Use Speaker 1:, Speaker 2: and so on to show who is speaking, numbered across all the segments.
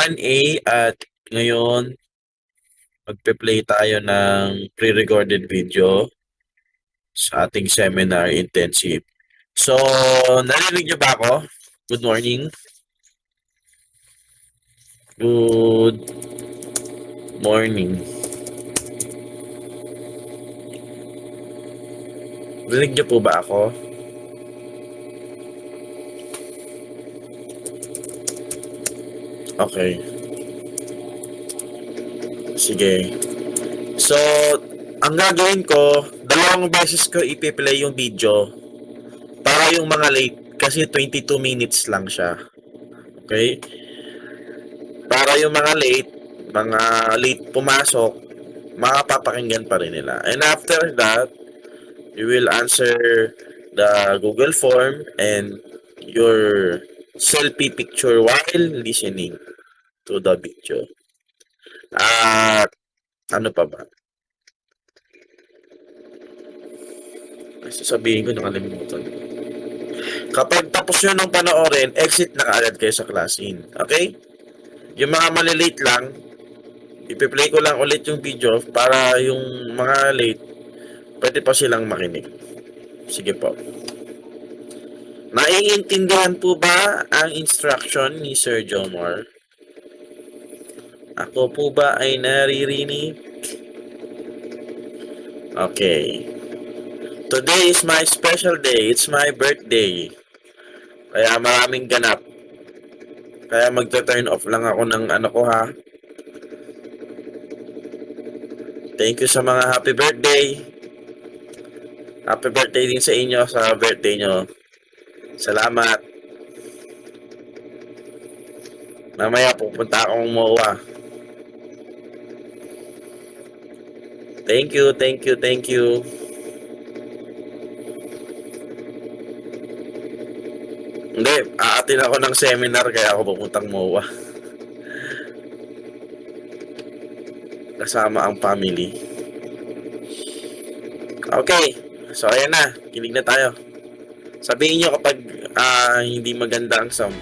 Speaker 1: 1A at ngayon magpe-play tayo ng pre-recorded video sa ating seminar intensive. So, narinig niyo ba ako? Good morning. Good morning. Narinig niyo po ba ako? Okay. Sige. So, ang gagawin ko, dalawang beses ko ipi-play yung video para yung mga late kasi 22 minutes lang siya. Okay? Para yung mga late pumasok, makapapakinggan pa rin nila. And after that, you will answer the Google form and your selfie picture while listening to the video. At ano pa ba? Sasabihin ko, nakalimutan. Kapag tapos nyo ng panoorin, exit na kaagad kayo sa classroom. Okay? Yung mga malilate lang, ipi-play ko lang ulit yung video para yung mga late, pwede pa silang makinig. Sige po. Naiintindihan po ba ang instruction ni Sir Jomar? Ako po ba ay naririnig? Okay. Today is my special day. It's my birthday. Kaya maraming ganap. Kaya magta-turn off lang ako ng ano ko ha. Thank you sa mga happy birthday. Happy birthday din sa inyo sa birthday nyo. Salamat. Mamaya pupunta akong MOA. Thank you, thank you, thank you. Hindi, aatin ako ng seminar kaya ako pupuntang MOA. Kasama ang family. Okay, so ayan na, kinig na tayo. Sabihin nyo kapag hindi maganda ang sound.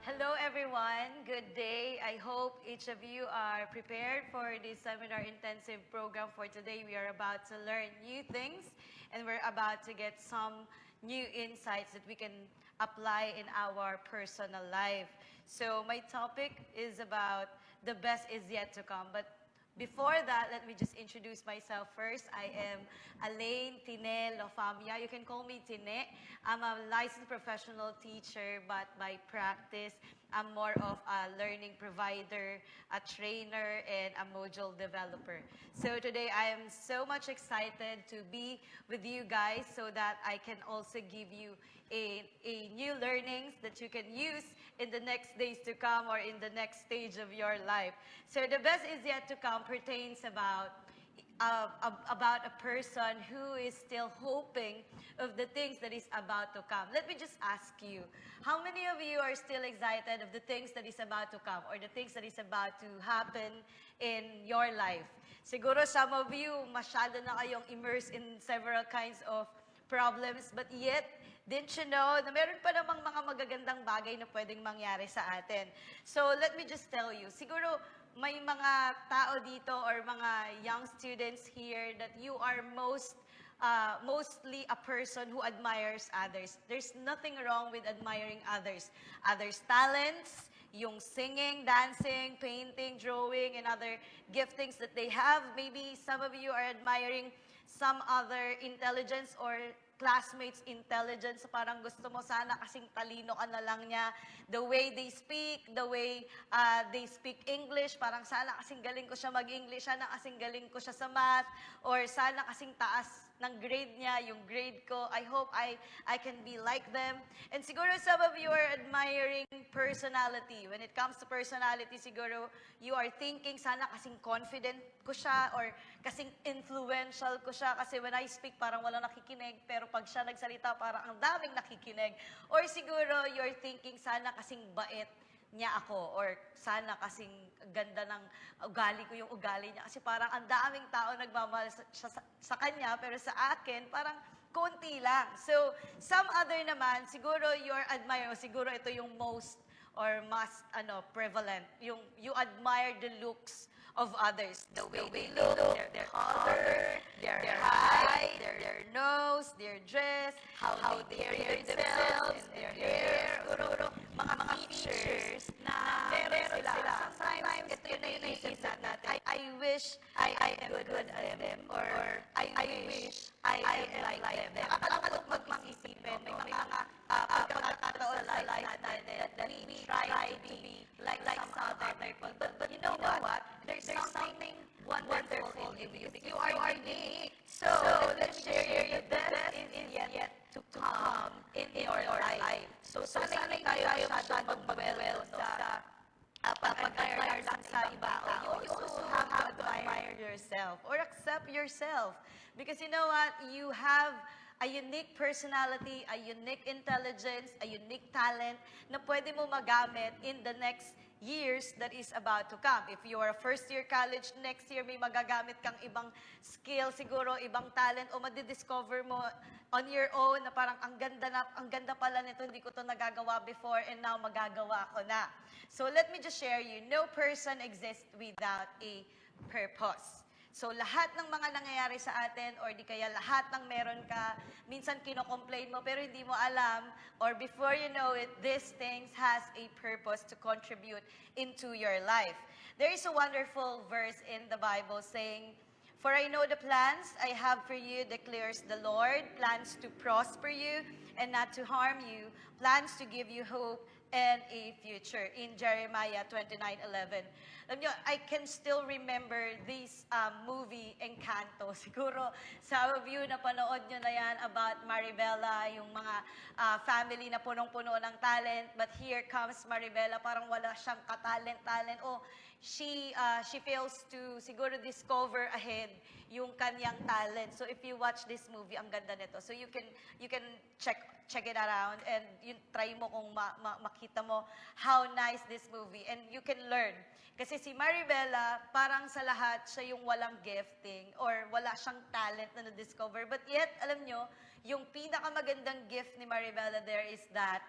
Speaker 2: Hello everyone, good day. I hope each of you are prepared for this seminar intensive program for today. We are about to learn new things and we're about to get some new insights that we can apply in our personal life. So my topic is about the best is yet to come. But before that, let me just introduce myself first. I am Elaine Tine Lofamia. You can call me Tine. I'm a licensed professional teacher, but by practice, I'm more of a learning provider, a trainer, and a module developer. So today, I am so much excited to be with you guys so that I can also give you a new learnings that you can use in the next days to come or in the next stage of your life. So the best is yet to come pertains about a person who is still hoping of the things that is about to come. Let me just ask you, how many of you are still excited of the things that is about to come or the things that is about to happen in your life? Siguro some of you, masyado na kayong immersed in several kinds of problems, but yet, didn't you know na meron pa namang mga magagandang bagay na pwedeng mangyari sa atin? So, let me just tell you, siguro may mga tao dito or mga young students here that you are mostly a person who admires others. There's nothing wrong with admiring others. Others' talents, yung singing, dancing, painting, drawing, and other giftings that they have. Maybe some of you are admiring some other intelligence or classmates' intelligence. Parang gusto mo sana kasing talino ka na lang niya. The way they speak, the way they speak English, parang sana kasing galing ko siya mag-English, sana kasing galing ko siya sa math, or sana kasing taas ng grade niya, yung grade ko. I hope I can be like them. And siguro some of you are admiring personality. When it comes to personality, siguro you are thinking, sana kasing confident ko siya, or kasing influential ko siya. Kasi when I speak, parang walang nakikinig. Pero pag siya nagsalita, parang ang daming nakikinig. Or siguro you're thinking, sana kasing bait niya ako, or sana kasing ganda ng ugali ko yung ugali niya. Kasi parang ang daming tao nagmamahal sa kanya, pero sa akin, parang konti lang. So, some other naman, siguro you're admire, o siguro ito yung most or most prevalent. Yung you admire the looks of others. The way they look, their color, their height, their nose, their dress, how they carry themselves, and their hair, mga features na meron sila. Sometimes, ito yun na inisip natin. I wish I am good at them, or I wish I am like them. Nakakalungkot mag-isipin. May mga pagkakataon sa life natin that we try to be like some other people. But you know what? There's something wonderful in you. You are unique. So let's share the best is yet to come in your life. So sana hindi tayo masyadong magwelo sa pag-admire lang sa iba. You also have to admire yourself or accept yourself. Because you know what? You have a unique personality, a unique intelligence, a unique talent na pwede mo magamit in the next years that is about to come. If you are a first-year college, next year may magagamit kang ibang skill, siguro ibang talent, o madidiscover mo on your own na parang ang ganda pala nito, hindi ko to nagagawa before, and now magagawa ko na. So let me just share you, no person exists without a purpose. So, lahat ng mga nangyayari sa atin, or di kaya lahat ng meron ka, minsan kino-complain mo, pero hindi mo alam, or before you know it, these things has a purpose to contribute into your life. There is a wonderful verse in the Bible saying, "For I know the plans I have for you, declares the Lord, plans to prosper you and not to harm you, plans to give you hope and a future." In Jeremiah 29:11. Alam nyo, I can still remember this movie, Encanto. Siguro, some of you, napanood nyo na yan about Maribela, yung mga family na punong-puno ng talent. But here comes Maribela, parang wala siyang katalent-talent. O, she fails to siguro discover ahead yung kanyang talent. So if you watch this movie, ang ganda nito. So you can check it around, and you try mo kung makita mo how nice this movie, and you can learn. Kasi si Maribela, parang sa lahat, siya yung walang gifting or wala siyang talent na na-discover. But yet, alam nyo, yung pinakamagandang gift ni Maribela there is that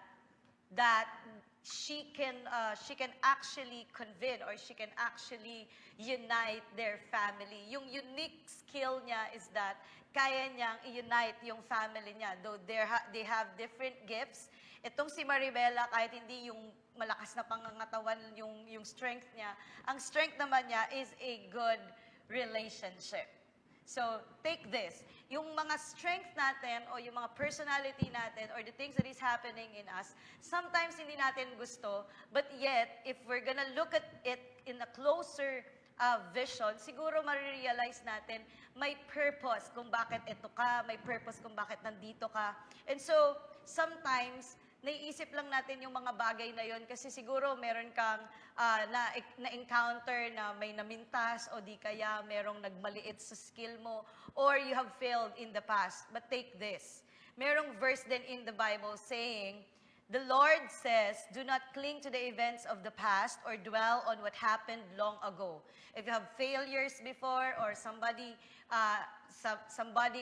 Speaker 2: she can actually convince, or she can actually unite their family. Yung unique skill niya is that kaya niyang i-unite yung family niya. Though they have different gifts, itong si Maribela, kahit hindi yung malakas na pangangatawan yung strength niya, ang strength naman niya is a good relationship. So, take this. Yung mga strength natin o yung mga personality natin or the things that is happening in us, sometimes hindi natin gusto, but yet, if we're gonna look at it in a closer vision, siguro marirealize natin may purpose kung bakit ito ka, may purpose kung bakit nandito ka. And so, sometimes, naiisip lang natin yung mga bagay na yon kasi siguro meron kang na-encounter na may namintas o di kaya merong nagmaliit sa skill mo or you have failed in the past. But take this. Merong verse din in the Bible saying, "The Lord says, do not cling to the events of the past or dwell on what happened long ago." If you have failures before or somebody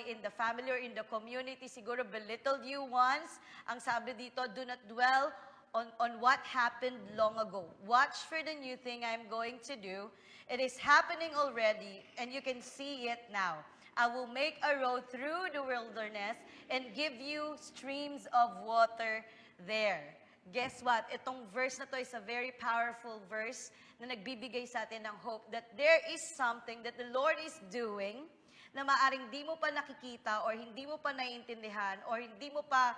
Speaker 2: in the family or in the community siguro belittled you once, ang sabi dito, do not dwell on what happened long ago. Watch for the new thing I'm going to do. It is happening already and you can see it now. I will make a road through the wilderness and give you streams of water there. Guess what? Itong verse na to is a very powerful verse na nagbibigay sa atin ng hope that there is something that the Lord is doing na maaring di mo pa nakikita or hindi mo pa naiintindihan or hindi mo pa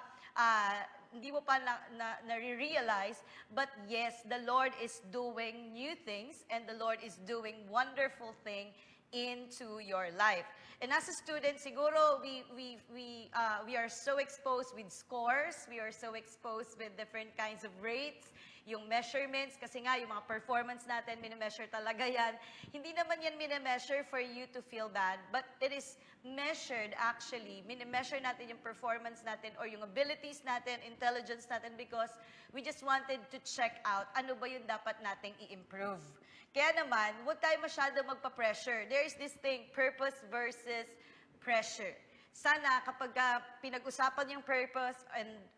Speaker 2: na-realize, but yes, the Lord is doing new things and the Lord is doing wonderful thing into your life. And as a student, siguro we are so exposed with scores, we are so exposed with different kinds of rates, yung measurements, kasi nga yung mga performance natin, minimeasure talaga yan. Hindi naman yan minimeasure for you to feel bad, but it is measured actually. Minimeasure natin yung performance natin or yung abilities natin, intelligence natin, because we just wanted to check out ano ba yung dapat nating i-improve. Kaya naman, huwag tayo masyado magpa-pressure. There is this thing, purpose versus pressure. Sana kapag pinag-usapan yung purpose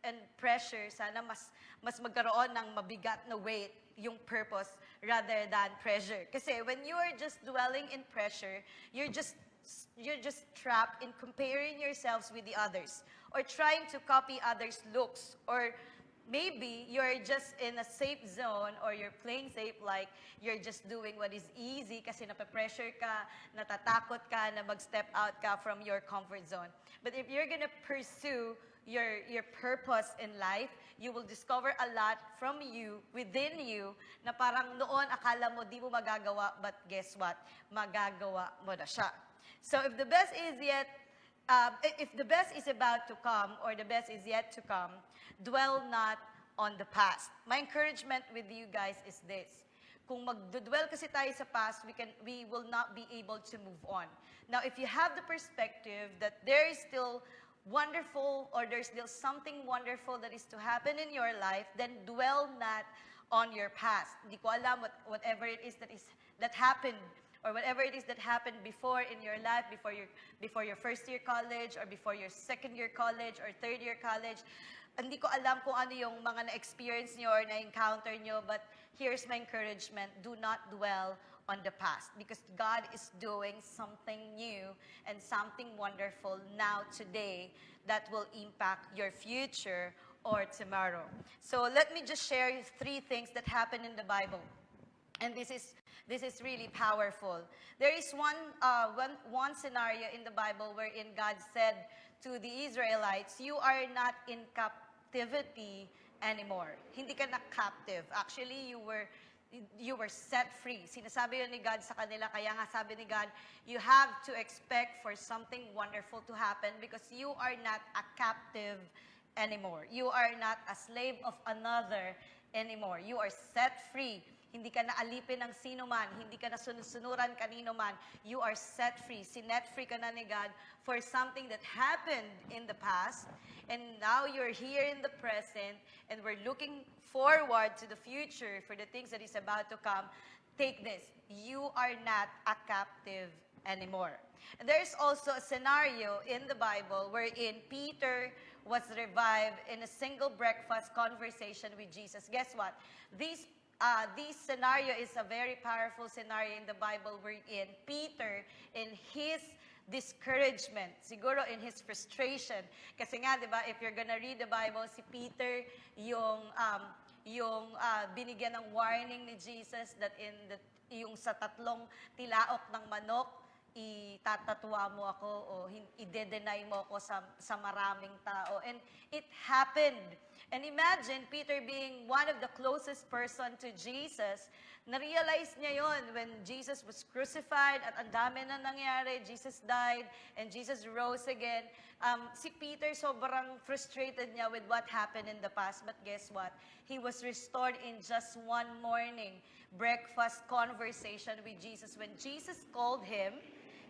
Speaker 2: and pressure, sana mas magkaroon ng mabigat na weight yung purpose rather than pressure. Kasi when you are just dwelling in pressure, you're just trapped in comparing yourselves with the others or trying to copy others' looks, or maybe you're just in a safe zone or you're playing safe, like you're just doing what is easy kasi nape-pressure ka, natatakot ka na mag-step out ka from your comfort zone. But if you're gonna pursue your purpose in life, you will discover a lot from you, within you, na parang noon akala mo di mo magagawa, but guess what? Magagawa mo na siya. So if the best is about to come or the best is yet to come, dwell not on the past. My encouragement with you guys is this. Kung magdudwell kasi tayo sa past, we will not be able to move on. Now, if you have the perspective that there is still wonderful or there's still something wonderful that is to happen in your life, then dwell not on your past. Hindi ko alam whatever it is that happened or whatever it is that happened before in your life, before your first year college or before your second year college or third year college. Hindi ko alam kung ano yung mga na-experience nyo or na-encounter nyo, but here's my encouragement: do not dwell on the past, because God is doing something new and something wonderful now today that will impact your future or tomorrow. So let me just share 3 things that happen in the Bible. And this is really powerful. There is one scenario in the Bible wherein God said to the Israelites, you are not in captivity anymore. Hindi ka na captive. Actually, you were set free. Sinasabi yun ni God sa kanila, kaya nga sabi ni God, you have to expect for something wonderful to happen because you are not a captive anymore. You are not a slave of another anymore. You are set free. Hindi ka naalipin ng sino man, hindi ka na sunusunuran kanino man. You are set free. Sinet free ka na ni God for something that happened in the past, and now you're here in the present, and we're looking forward to the future for the things that is about to come. Take this. You are not a captive anymore. And there's also a scenario in the Bible wherein Peter was revived in a single breakfast conversation with Jesus. Guess what? This scenario is a very powerful scenario in the Bible wherein Peter, in his discouragement, siguro in his frustration, kasi nga, di ba, if you're gonna read the Bible, si Peter, yung binigyan ng warning ni Jesus that yung sa 3 tilaok ng manok, itatatwa mo ako o i-deny mo ako sa maraming tao. And it happened. And imagine Peter being one of the closest person to Jesus, na-realize niya yon when Jesus was crucified at ang dami na nangyari, Jesus died, and Jesus rose again. Si Peter sobrang frustrated niya with what happened in the past, but guess what? He was restored in just one morning breakfast conversation with Jesus. When Jesus called him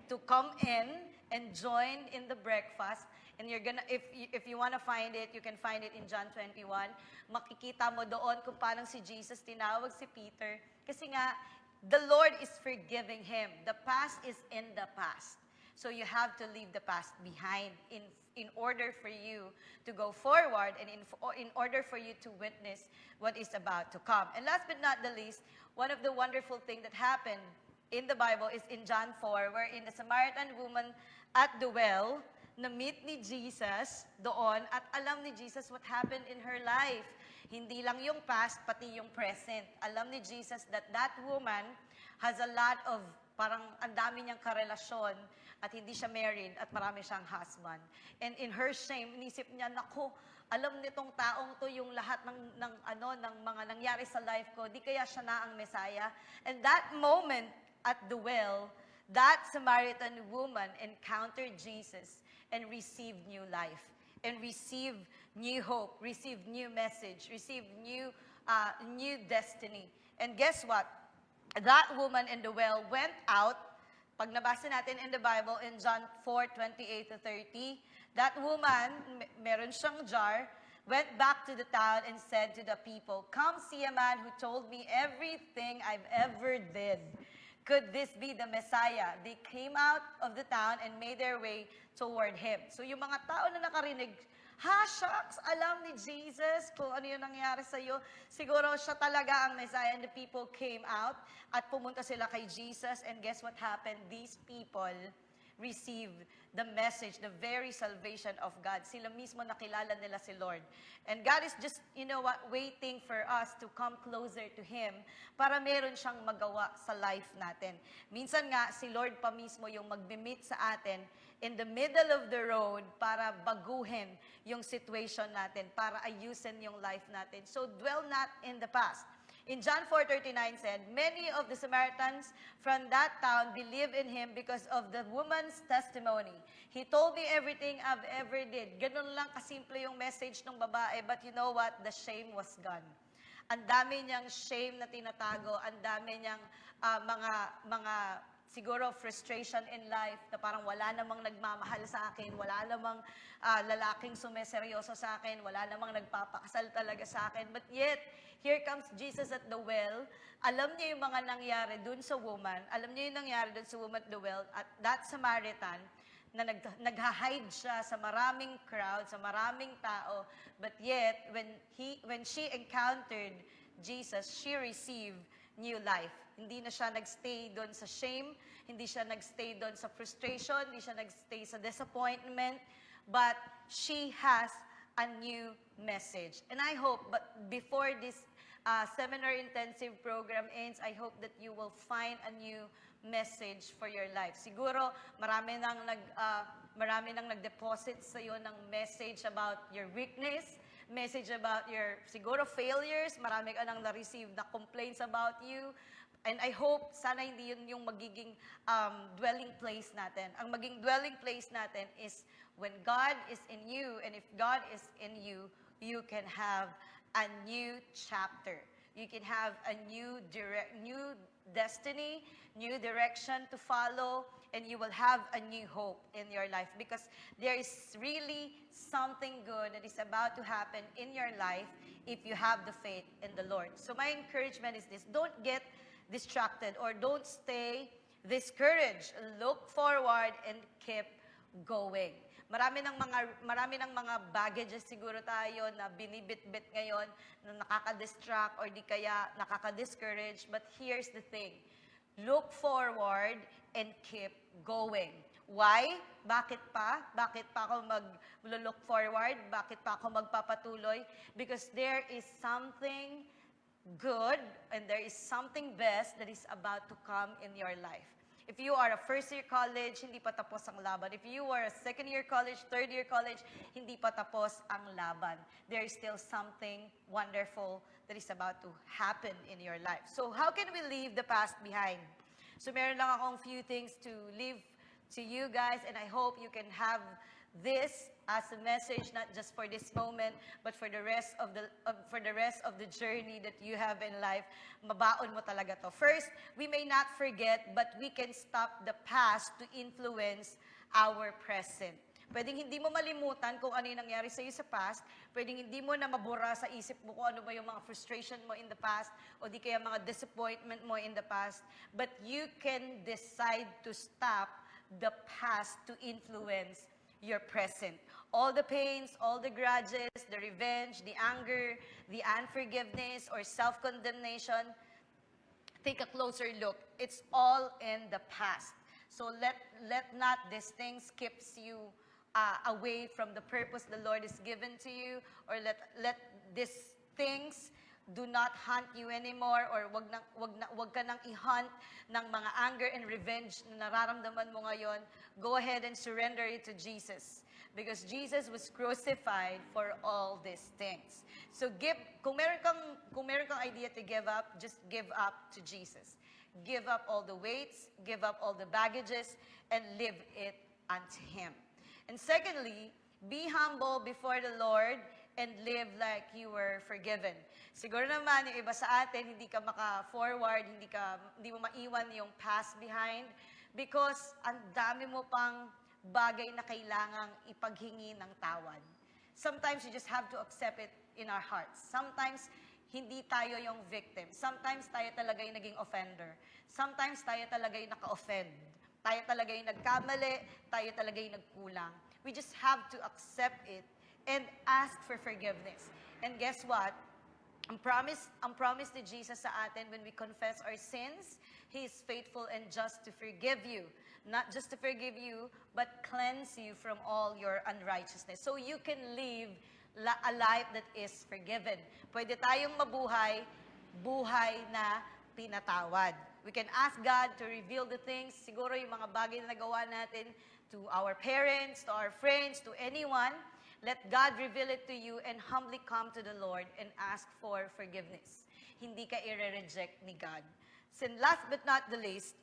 Speaker 2: to come in and join in the breakfast, and you're gonna, if you want to find it, you can find it in John 21. Makikita mo doon kung paano si Jesus tinawag si Peter. Kasi nga, the Lord is forgiving him. The past is in the past. So you have to leave the past behind in order for you to go forward and in order for you to witness what is about to come. And last but not the least, one of the wonderful things that happened in the Bible is in John 4, wherein the Samaritan woman at the well, na-meet ni Jesus doon at alam ni Jesus what happened in her life. Hindi lang yung past, pati yung present. Alam ni Jesus that woman has a lot of, parang ang dami niyang karelasyon at hindi siya married at marami siyang husband. And in her shame, inisip niya, naku, alam nitong taong to yung lahat ng mga nangyari sa life ko, di kaya siya na ang Messiah. And that moment at the well, that Samaritan woman encountered Jesus and received new life, and received new hope, received new message, received new destiny. And guess what? That woman in the well went out. Pag nabasa natin in the Bible, in John 4:28-30, that woman, meron siyang jar, went back to the town and said to the people, "Come see a man who told me everything I've ever did. Could this be the Messiah?" They came out of the town and made their way toward him. So yung mga tao na nakarinig, shucks, alam ni Jesus kung ano yung nangyari sa'yo. Siguro siya talaga ang Messiah. And the people came out at pumunta sila kay Jesus. And guess what happened? These people received the message, the very salvation of God. Sila mismo nakilala nila si Lord. And God is just, waiting for us to come closer to Him para meron siyang magawa sa life natin. Minsan nga, si Lord pa mismo yung magbe-meet sa atin in the middle of the road para baguhin yung situation natin, para ayusin yung life natin. So dwell not in the past. In John 4:39 said, "Many of the Samaritans from that town believed in him because of the woman's testimony. He told me everything I've ever did." Ganun lang kasimple yung message ng babae, but you know what? The shame was gone. Ang dami niyang shame na tinatago, ang dami niyang mga siguro frustration in life na parang wala namang nagmamahal sa akin, wala namang lalaking sumeseryoso sa akin, wala namang nagpapakasal talaga sa akin. But yet, here comes Jesus at the well. Alam niya yung mga nangyari dun sa woman. Alam niya yung nangyari dun sa woman at the well. At that Samaritan, na nagha-hide siya sa maraming crowd, sa maraming tao. But yet, when she encountered Jesus, she received new life. Hindi na siya nagstay doon sa shame, hindi siya nagstay doon sa frustration, hindi siya nagstay sa disappointment, but she has a new message. And I hope, but before this seminar intensive program ends, I hope that you will find a new message for your life. Siguro marami nang nag-deposit sa iyo ng message about your weakness, message about your siguro failures, marami ka nang na-receive na complaints about you. And I hope sana hindi yun yung magiging dwelling place natin. Ang maging dwelling place natin is when God is in you, and if God is in you, you can have a new chapter. You can have a new destiny, new direction to follow, and you will have a new hope in your life, because there is really something good that is about to happen in your life if you have the faith in the Lord. So my encouragement is this: don't get distracted or don't stay discouraged. Look forward and keep going. Marami ng mga baggages siguro tayo na binibit-bit ngayon na nakaka-distract or di kaya nakaka-discourage. But here's the thing. Look forward and keep going. Why? Bakit pa? Bakit pa ako mag-look forward? Bakit pa ako magpapatuloy? Because there is something good and there is something best that is about to come in your life. If you are a first-year college, hindi pa tapos ang laban. If you are a second-year college, third-year college, hindi pa tapos ang laban. There is still something wonderful that is about to happen in your life. So how can we leave the past behind? So meron lang akong few things to leave to you guys, and I hope you can have this as a message, not just for this moment, but for the rest of the journey that you have in life. Mabaon mo talaga to. First, we may not forget, but we can stop the past to influence our present. Pwedeng hindi mo malimutan kung ano yung nangyari sa'yo sa past. Pwedeng hindi mo na mabura sa isip mo kung ano ba yung mga frustration mo in the past o di kaya mga disappointment mo in the past. But you can decide to stop the past to influence your present. All the pains, all the grudges, the revenge, the anger, the unforgiveness, or self-condemnation, take a closer look. It's all in the past. So let not these things keeps you away from the purpose the Lord has given to you, or let these things do not hunt you anymore, or wag ka nang i-hunt ng mga anger and revenge na nararamdaman mo ngayon. Go ahead and surrender it to Jesus. Because Jesus was crucified for all these things. So kung meron kang idea to give up, just give up to Jesus. Give up all the weights, give up all the baggages, and live it unto Him. And secondly, be humble before the Lord and live like you were forgiven. Siguro naman, yung iba sa atin, hindi ka maka-forward, hindi mo maiwan yung past behind because ang dami mo pang bagay na kailangang ipaghingi ng tawad. Sometimes you just have to accept it in our hearts. Sometimes, hindi tayo yung victim. Sometimes, tayo talaga yung naging offender. Sometimes, tayo talaga yung naka-offend. Tayo talaga yung nagkamali. Tayo talaga yung nagkulang. We just have to accept it and ask for forgiveness. And guess what? Ang promise ni Jesus sa atin, when we confess our sins, He is faithful and just to forgive you. Not just to forgive you, but cleanse you from all your unrighteousness. So you can live a life that is forgiven. Pwede tayong mabuhay, buhay na pinatawad. We can ask God to reveal the things, siguro yung mga bagay na nagawa natin to our parents, to our friends, to anyone. Let God reveal it to you and humbly come to the Lord and ask for forgiveness. Hindi ka i-reject ni God. And last but not the least,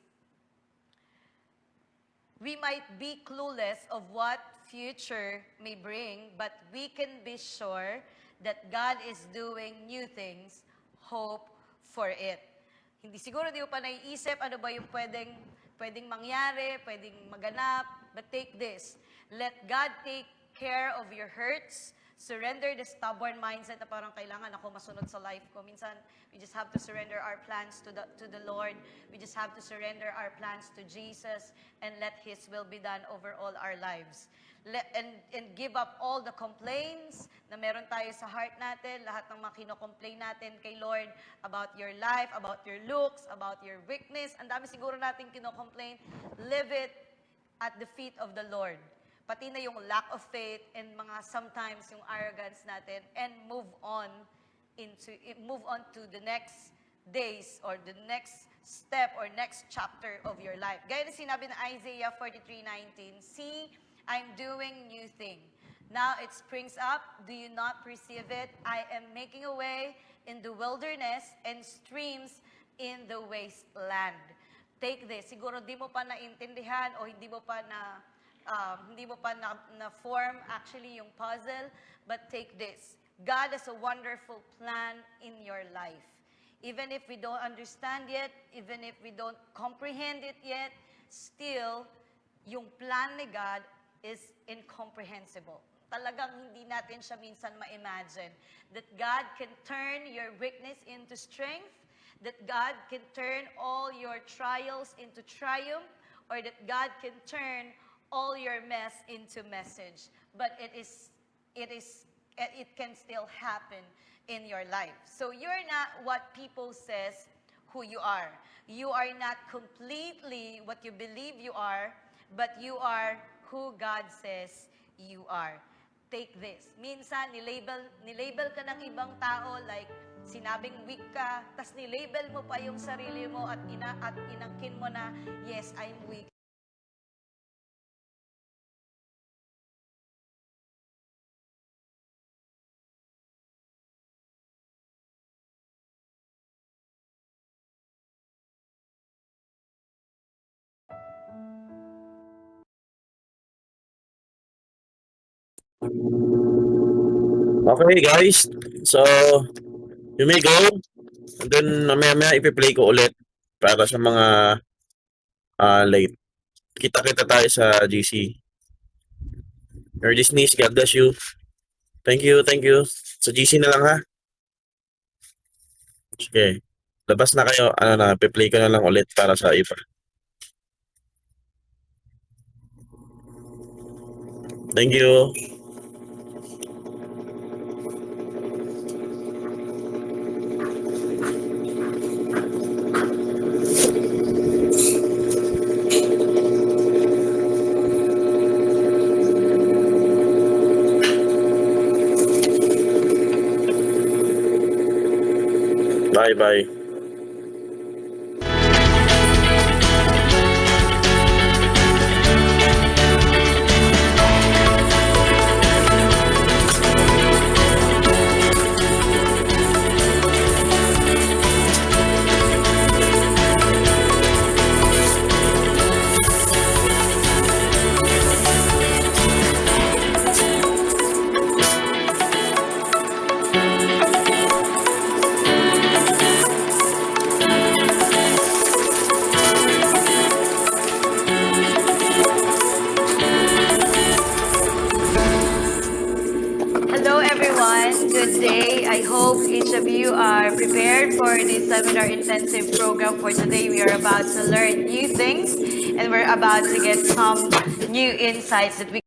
Speaker 2: we might be clueless of what future may bring, but we can be sure that God is doing new things. Hope for it. Hindi siguro di mo pa naiisip ano ba yung pwedeng mangyari, pwedeng maganap, but take this. Let God take care of your hurts. Surrender the stubborn mindset na parang kailangan ako masunod sa life ko. Minsan, we just have to surrender our plans to the Lord. We just have to surrender our plans to Jesus and let His will be done over all our lives. And give up all the complaints na meron tayo sa heart natin, lahat ng mga kinocomplain natin kay Lord about your life, about your looks, about your weakness. Ang dami siguro natin kinocomplain. Live it at the feet of the Lord. Pati na yung lack of faith and mga sometimes yung arrogance natin, and move on to the next days or the next step or next chapter of your life. Gaya na sinabi na Isaiah 43:19, "See, I'm doing new thing. Now it springs up. Do you not perceive it? I am making a way in the wilderness and streams in the wasteland." Take this. Siguro di mo pa naintindihan o hindi mo pa na-form actually yung puzzle, but take this. God has a wonderful plan in your life. Even if we don't understand yet, even if we don't comprehend it yet, still, yung plan ni God is incomprehensible. Talagang hindi natin siya minsan ma-imagine. That God can turn your weakness into strength, that God can turn all your trials into triumph, or that God can turn all your mess into message. But it can still happen in your life. So you're not what people says who you are. You are not completely what you believe you are, but you are who God says you are. Take this. Minsan, nilabel ka ng ibang tao, like sinabing weak ka, tas nilabel mo pa yung sarili mo at inangkin mo na, yes, I'm weak.
Speaker 1: Okay, guys. So, you may go. And then, mamaya ipi-play ko ulit para sa mga late. Kita-kita tayo sa GC. You're dismissed. God bless you. Thank you, thank you. Sa GC na lang, ha? Sige. Labas na kayo. Ipi-play ko na lang ulit para sa iba. Thank you. Bye-bye.
Speaker 2: Hello everyone, good day. I hope each of you are prepared for this seminar intensive program for today. We are about to learn new things and we're about to get some new insights that we